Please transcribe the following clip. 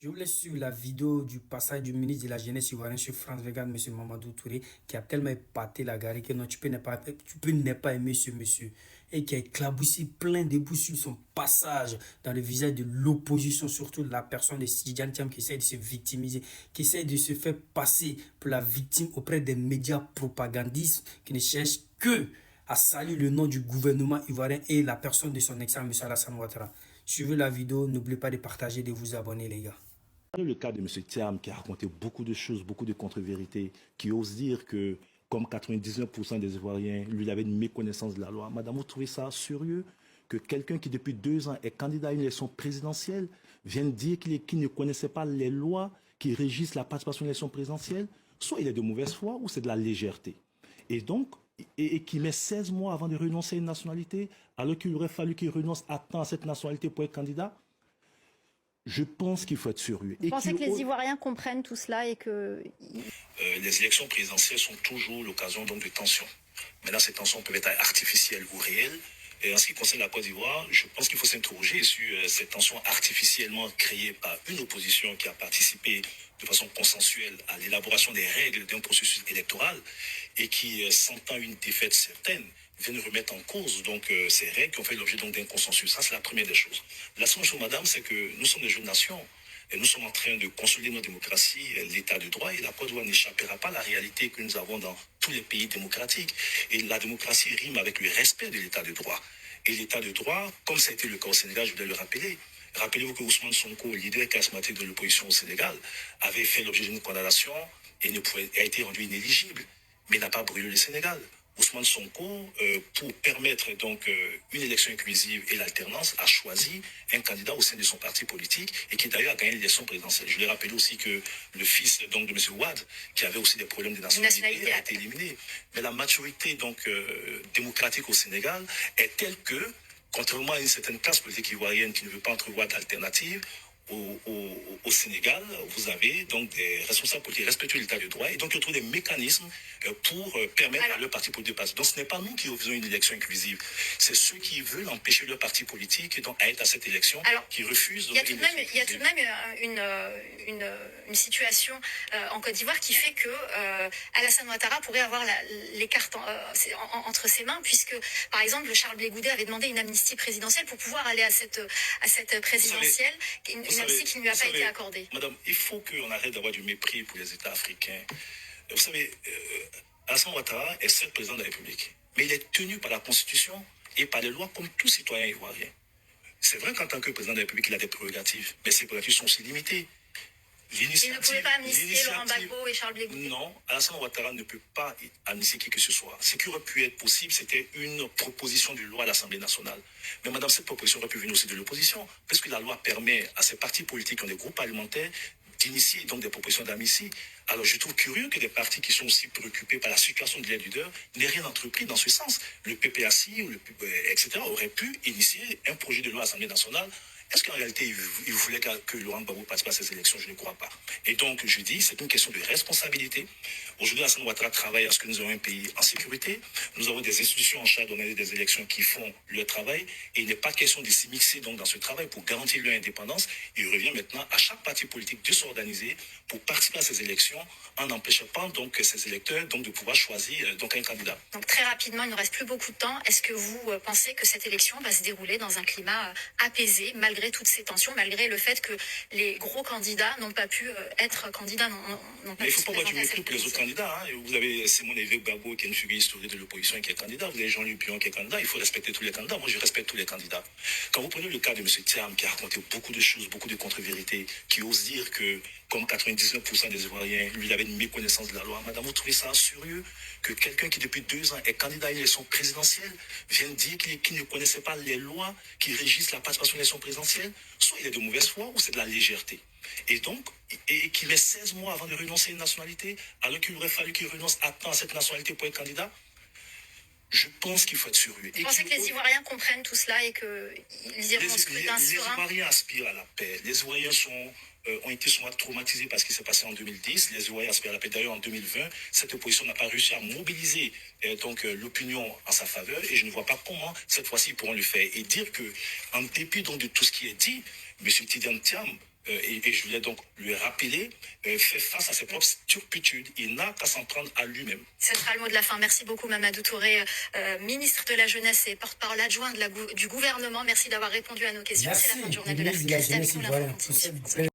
Je vous laisse sur la vidéo du passage du ministre de la Jeunesse ivoirien sur France 24, M. Mamadou Touré, qui a tellement épaté la gare que non, tu peux ne pas aimer ce monsieur. Et qui a éclaboussé plein de bouts sur son passage dans le visage de l'opposition, surtout de la personne de Tidjane Thiam qui essaie de se victimiser, qui essaie de se faire passer pour la victime auprès des médias propagandistes qui ne cherchent que à saluer le nom du gouvernement ivoirien et la personne de son excellent M. Alassane Ouattara. Suivez la vidéo, n'oubliez pas de partager et de vous abonner les gars. Le cas de M. Thiam qui a raconté beaucoup de choses, beaucoup de contre-vérités, qui ose dire que, comme 99% des Ivoiriens, lui avait une méconnaissance de la loi. Madame, vous trouvez ça sérieux que quelqu'un qui depuis 2 ans est candidat à une élection présidentielle vienne dire qu'il ne connaissait pas les lois qui régissent la participation à l'élection présidentielle? Soit il est de mauvaise foi ou c'est de la légèreté. Et donc, et qui met 16 mois avant de renoncer à une nationalité, alors qu'il aurait fallu qu'il renonce à temps à cette nationalité pour être candidat. Je pense qu'il faut être sérieux. Vous pensez que les Ivoiriens comprennent tout cela et que... Les élections présidentielles sont toujours l'occasion de tensions. Maintenant, ces tensions peuvent être artificielles ou réelles. Et en ce qui concerne la Côte d'Ivoire, je pense qu'il faut s'interroger sur cette tension artificiellement créée par une opposition qui a participé de façon consensuelle à l'élaboration des règles d'un processus électoral et qui, sentant une défaite certaine, viennent remettre en cause ces règles qui ont fait l'objet d'un consensus. Ça, c'est la première des choses. La seconde chose, madame, c'est que nous sommes des jeunes nations. Et nous sommes en train de consolider notre démocratie, l'état de droit, et la Côte d'Ivoire n'échappera pas à la réalité que nous avons dans tous les pays démocratiques. Et la démocratie rime avec le respect de l'état de droit. Et l'état de droit, comme ça a été le cas au Sénégal, je voulais le rappeler. Rappelez-vous que Ousmane Sonko, leader charismatique de l'opposition au Sénégal, avait fait l'objet d'une condamnation et a été rendu inéligible, mais n'a pas brûlé le Sénégal. Ousmane Sonko, pour permettre une élection inclusive et l'alternance, a choisi un candidat au sein de son parti politique et qui d'ailleurs a gagné l'élection présidentielle. Je lui rappelle aussi que le fils de M. Ouad, qui avait aussi des problèmes de nationalité, a été éliminé. Mais la maturité démocratique au Sénégal est telle que, contrairement à une certaine classe politique ivoirienne qui ne veut pas entrevoir d'alternative, au Sénégal, vous avez donc des responsables politiques respectueux de l'état de droit et donc ils trouvent des mécanismes pour permettre à leur parti politique de passer. Donc ce n'est pas nous qui faisons une élection inclusive, c'est ceux qui veulent empêcher leur parti politique à être à cette élection, qui refusent. Il y a tout de même une situation en Côte d'Ivoire qui fait que Alassane Ouattara pourrait avoir les cartes entre ses mains, puisque par exemple Charles Blé Goudet avait demandé une amnistie présidentielle pour pouvoir aller à cette présidentielle. Une amnistie qui ne lui a pas été accordée. Madame, il faut qu'on arrête d'avoir du mépris pour les États africains. Vous savez, Alassane Ouattara est seul président de la République, mais il est tenu par la Constitution et par les lois comme tout citoyen ivoirien. C'est vrai qu'en tant que président de la République, il a des prérogatives, mais ces prérogatives sont aussi limitées. Il ne pouvait pas amnistier Laurent Gbagbo et Charles Blé Goudet. Non, Alassane Ouattara ne peut pas amnistier qui que ce soit. Ce qui aurait pu être possible, c'était une proposition de loi à l'Assemblée nationale. Mais madame, cette proposition aurait pu venir aussi de l'opposition, parce que la loi permet à ces partis politiques qui ont des groupes parlementaires d'initier des propositions d'amnistie. Alors je trouve curieux que des partis qui sont aussi préoccupés par la situation de l'aide leader n'aient rien entrepris dans ce sens. Le PPACI, etc. aurait pu initier un projet de loi à l'Assemblée nationale. Est-ce qu'en réalité, il voulait que Laurent Gbagbo participe à ces élections? Je ne crois pas. Et donc, je dis, c'est une question de responsabilité. Aujourd'hui, Alassane Ouattara travaille à ce que nous ayons un pays en sécurité. Nous avons des institutions en charge d'organiser des élections qui font leur travail. Et il n'est pas question de s'immiscer dans ce travail pour garantir leur indépendance. Il revient maintenant à chaque parti politique de s'organiser pour participer à ces élections en n'empêchant pas ces électeurs de pouvoir choisir un candidat. Donc très rapidement, il ne reste plus beaucoup de temps. Est-ce que vous pensez que cette élection va se dérouler dans un climat apaisé, malgré toutes ces tensions, malgré le fait que les gros candidats n'ont pas pu être candidats, n'ont pas Mais il pu ne faut se pas avoir du présenter à mépris cette pour les autres élection. candidats. Vous avez Simon Évêque Gbagbo qui est une figure historique de l'opposition et qui est candidat. Vous avez Jean-Luc Pion qui est candidat. Il faut respecter tous les candidats. Moi, je respecte tous les candidats. Quand vous prenez le cas de M. Thiam qui a raconté beaucoup de choses, beaucoup de contre-vérités, qui ose dire que, comme 99% des Ivoiriens, lui, il avait une méconnaissance de la loi. Madame, vous trouvez ça sérieux que quelqu'un qui, depuis 2 ans, est candidat à une élection présidentielle vienne dire qu'il ne connaissait pas les lois qui régissent la participation à l'élection présidentielle? Soit il est de mauvaise foi ou c'est de la légèreté. Et donc, et qu'il met 16 mois avant de renoncer à une nationalité, alors qu'il aurait fallu qu'il renonce à temps à cette nationalité pour être candidat. Je pense qu'il faut être sérieux. Vous pensez que les Ivoiriens comprennent tout cela et qu'ils iront au scrutin serein? Les Ivoiriens aspirent à la paix. Les Ivoiriens ont été souvent traumatisés par ce qui s'est passé en 2010. Les Ivoiriens aspirent à la paix. D'ailleurs, en 2020, cette opposition n'a pas réussi à mobiliser l'opinion en sa faveur. Et je ne vois pas comment, cette fois-ci, ils pourront le faire. Et dire que, en dépit de tout ce qui est dit, M. Tidjane Thiam et je voulais donc lui rappeler, fait face à ses propres turpitudes. Il n'a qu'à s'en prendre à lui-même. Ce sera le mot de la fin. Merci beaucoup, Mamadou Touré, ministre de la Jeunesse et porte-parole adjoint du gouvernement. Merci d'avoir répondu à nos questions. C'est la fin du journal de ministre de la l'Afrique. Restez avec Jeunesse nous, ivoirienne. l'info continue.